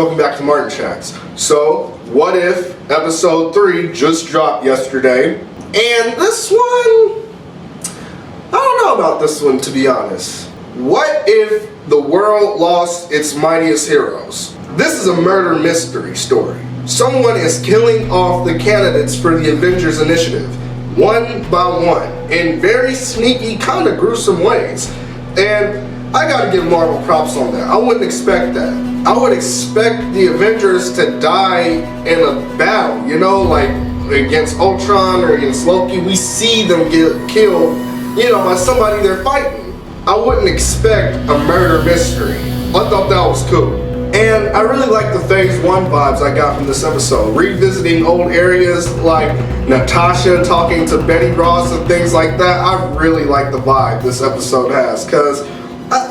welcome back to Martin Chats. So, What If Episode 3 just dropped yesterday, and this one, I don't know about this one, to be honest. What if the world lost its mightiest heroes? This is a murder mystery story. Someone is killing off the candidates for the Avengers Initiative, one by one, in very sneaky, kind of gruesome ways. And I gotta give Marvel props on that. I wouldn't expect that. I would expect the Avengers to die in a battle, you know, like against Ultron or against Loki. We see them get killed, you know, by somebody they're fighting. I wouldn't expect a murder mystery. I thought that was cool. And I really like the Phase 1 vibes I got from this episode. Revisiting old areas like Natasha talking to Betty Ross and things like that. I really like the vibe this episode has, because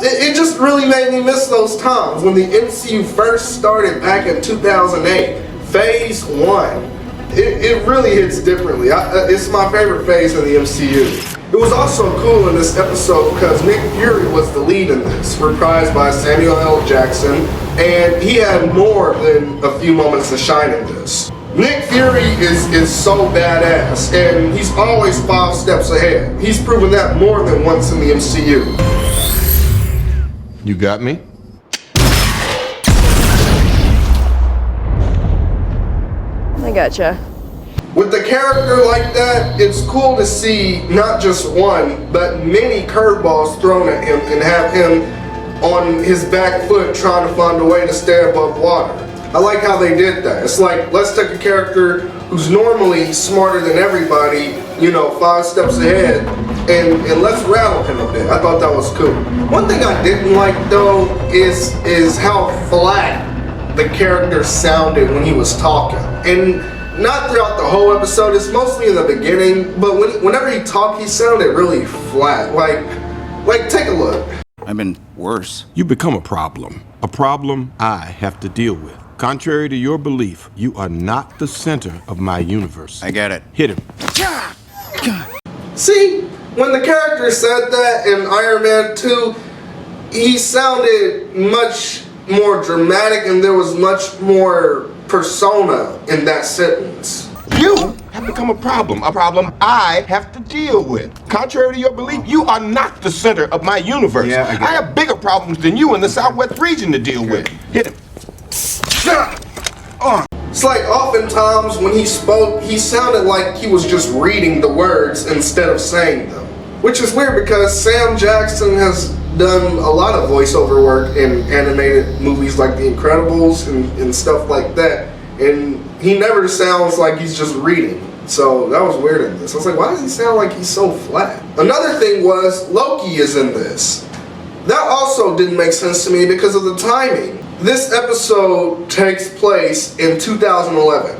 it just really made me miss those times when the MCU first started back in 2008. Phase 1. It really hits differently. It's my favorite phase in the MCU. It was also cool in this episode because Nick Fury was the lead in this, reprised by Samuel L. Jackson, and he had more than a few moments to shine in this. Nick Fury is so badass, and he's always 5 steps ahead. He's proven that more than once in the MCU. You got me? I gotcha. With a character like that, it's cool to see not just one, but many curveballs thrown at him and have him on his back foot trying to find a way to stay above water. I like how they did that. It's like, let's take a character who's normally smarter than everybody, you know, 5 steps ahead, and let's rattle him a bit. I thought that was cool. One thing I didn't like though is how flat the character sounded when he was talking. And not throughout the whole episode, it's mostly in the beginning, but whenever he talked, he sounded really flat. Like take a look. I've been worse. You become a problem I have to deal with. Contrary to your belief, you are not the center of my universe. I get it. Hit him. See, when the character said that in Iron Man 2, he sounded much more dramatic and there was much more persona in that sentence. You have become a problem I have to deal with. Contrary to your belief, you are not the center of my universe. Yeah, I get it. I have bigger problems than you in the Southwest region to deal with. Hit him. It's like oftentimes when he spoke, he sounded like he was just reading the words instead of saying them. Which is weird because Sam Jackson has done a lot of voiceover work in animated movies like The Incredibles and stuff like that. And he never sounds like he's just reading. So that was weird in this. I was like, why does he sound like he's so flat? Another thing was Loki is in this. That also didn't make sense to me because of the timing. This episode takes place in 2011.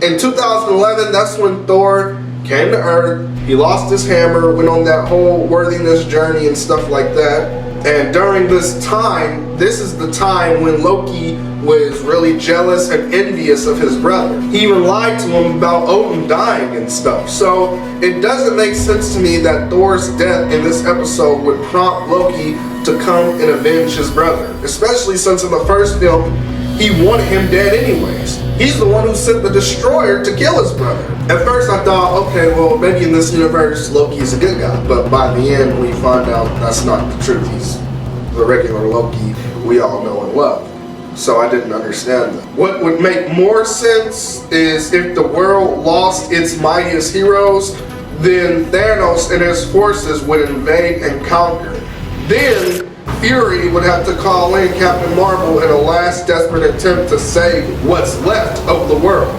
In 2011, that's when Thor came to Earth, he lost his hammer, went on that whole worthiness journey and stuff like that. And during this time, this is the time when Loki was really jealous and envious of his brother. He even lied to him about Odin dying and stuff. So it doesn't make sense to me that Thor's death in this episode would prompt Loki to come and avenge his brother. Especially since in the first film, he wanted him dead anyways. He's the one who sent the destroyer to kill his brother. At first I thought, okay, well maybe in this universe Loki is a good guy. But by the end we find out that's not the truth. He's the regular Loki we all know and love. So I didn't understand that. What would make more sense is if the world lost its mightiest heroes, then Thanos and his forces would invade and conquer. Then Fury would have to call in Captain Marvel in a last desperate attempt to save what's left of the world.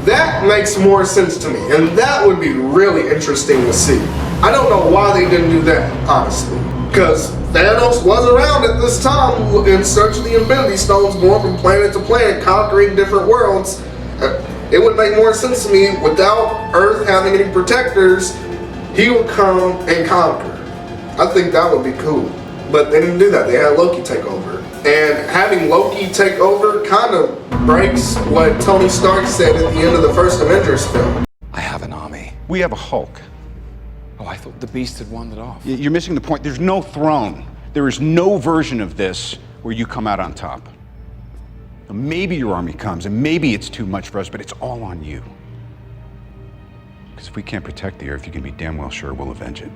That makes more sense to me, and that would be really interesting to see. I don't know why they didn't do that, honestly. Because Thanos was around at this time in search of the Infinity Stones, going from planet to planet, conquering different worlds. It would make more sense to me without Earth having any protectors, he would come and conquer. I think that would be cool. But they didn't do that. They had Loki take over. And having Loki take over kind of breaks what Tony Stark said at the end of the first Avengers film. I have an army. We have a Hulk. Oh, I thought the Beast had wandered off. You're missing the point. There's no throne. There is no version of this where you come out on top. Maybe your army comes, and maybe it's too much for us, but it's all on you. Because if we can't protect the Earth, you can be damn well sure we'll avenge it.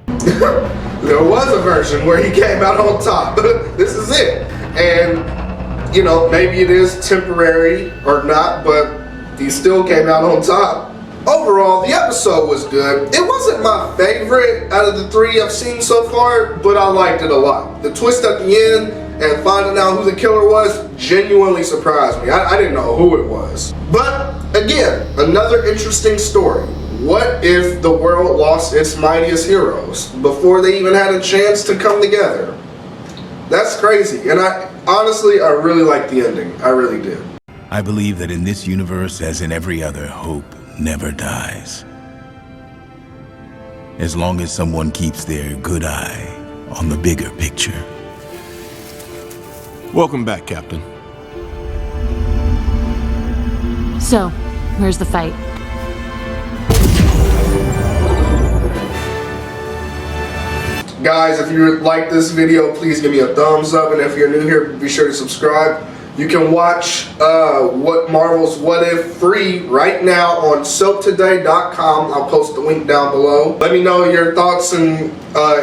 There was a version where he came out on top. This is it. And, you know, maybe it is temporary or not, but he still came out on top. Overall, the episode was good. It wasn't my favorite out of the 3 I've seen so far, but I liked it a lot. The twist at the end and finding out who the killer was genuinely surprised me. I didn't know who it was. But again, another interesting story. What if the world lost its mightiest heroes before they even had a chance to come together? That's crazy. And I really liked the ending. I really did. I believe that in this universe, as in every other, hope never dies. As long as someone keeps their good eye on the bigger picture. Welcome back, Captain. So, where's the fight? Guys, if you like this video, please give me a thumbs up. And if you're new here, be sure to subscribe. You can watch Marvel's What If free right now on soaptoday.com. I'll post the link down below. Let me know your thoughts and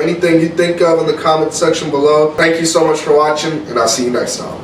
anything you think of in the comment section below. Thank you so much for watching, and I'll see you next time.